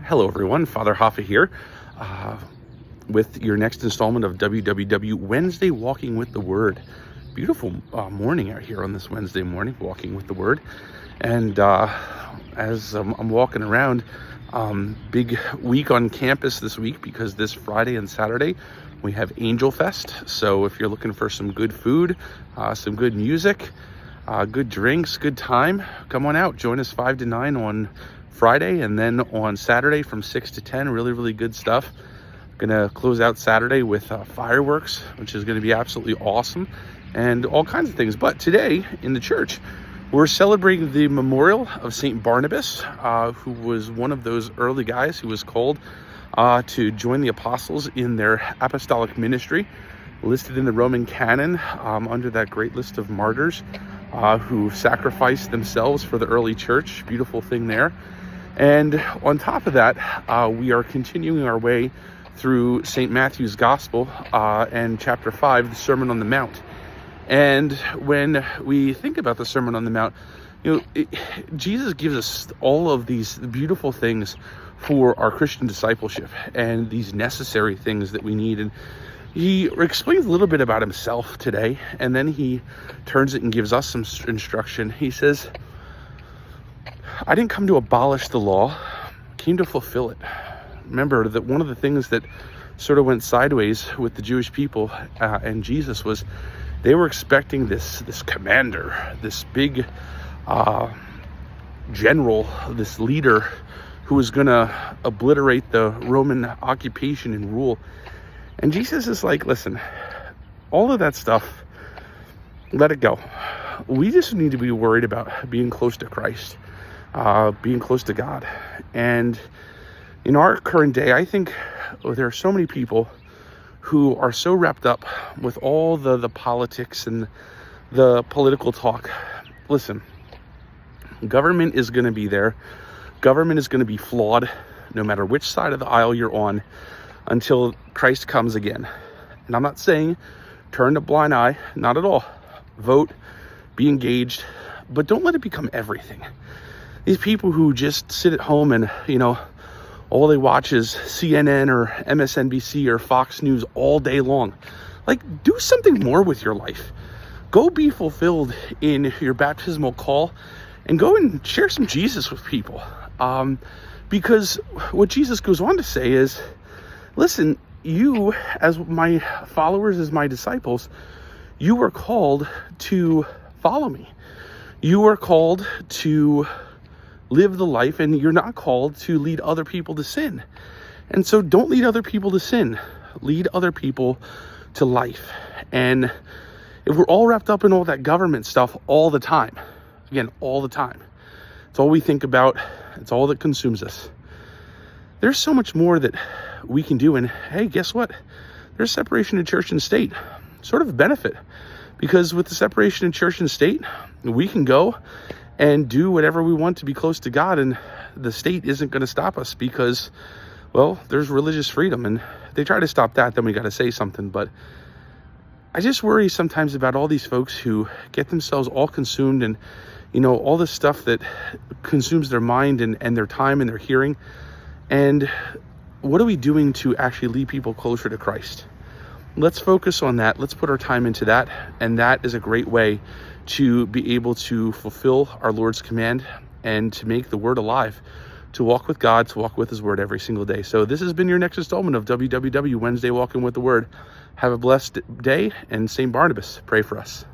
Hello everyone, Father Hoffa here with your next installment of WWW Wednesday Walking with the Word. Beautiful morning out here on this Wednesday morning, walking with the Word. And as I'm walking around, big week on campus this week because this Friday and Saturday we have Angel Fest. So if you're looking for some good food, some good music, good drinks, good time, come on out. Join us 5 to 9 on Friday, and then on Saturday from 6 to 10, really good stuff. Gonna close out Saturday with fireworks, which is gonna be absolutely awesome, and all kinds of things. But today in the church, we're celebrating the memorial of St. Barnabas, who was one of those early guys who was called to join the apostles in their apostolic ministry, listed in the Roman canon under that great list of martyrs who sacrificed themselves for the early church. Beautiful thing there. And on top of that, we are continuing our way through St. Matthew's Gospel and chapter 5, the Sermon on the Mount. And when we think about the Sermon on the Mount, Jesus gives us all of these beautiful things for our Christian discipleship and these necessary things that we need. And he explains a little bit about himself today, and then he turns it and gives us some instruction. He says, I didn't come to abolish the law, I came to fulfill it. Remember that one of the things that sort of went sideways with the Jewish people and Jesus was they were expecting this commander, this big general, this leader who was going to obliterate the Roman occupation and rule. And Jesus is like, listen, all of that stuff, let it go. We just need to be worried about being close to Christ, being close to God. And in our current day, I think there are so many people who are so wrapped up with all the politics and the political talk. Listen, government is going to be there. Government is going to be flawed no matter which side of the aisle you're on until Christ comes again. And I'm not saying turn a blind eye, not at all. Vote, be engaged, but don't let it become everything. These people who just sit at home and, all they watch is CNN or MSNBC or Fox News all day long. Like, do something more with your life. Go be fulfilled in your baptismal call and go and share some Jesus with people. Because what Jesus goes on to say is, listen, you as my followers, as my disciples, you are called to follow me. You are called to live the life, and you're not called to lead other people to sin. And so don't lead other people to sin. Lead other people to life. And if we're all wrapped up in all that government stuff all the time, again, all the time, it's all we think about, it's all that consumes us. There's so much more that we can do. And hey, guess what? There's separation of church and state, sort of a benefit. Because with the separation of church and state, we can go and do whatever we want to be close to God, and the state isn't going to stop us because, well, there's religious freedom, and they try to stop that, then we got to say something. But I just worry sometimes about all these folks who get themselves all consumed and, all this stuff that consumes their mind and their time and their hearing. And what are we doing to actually lead people closer to Christ? Let's focus on that. Let's put our time into that. And that is a great way to be able to fulfill our Lord's command and to make the Word alive, to walk with God, to walk with His Word every single day. So this has been your next installment of WWW Wednesday Walking with the Word. Have a blessed day, and St. Barnabas, pray for us.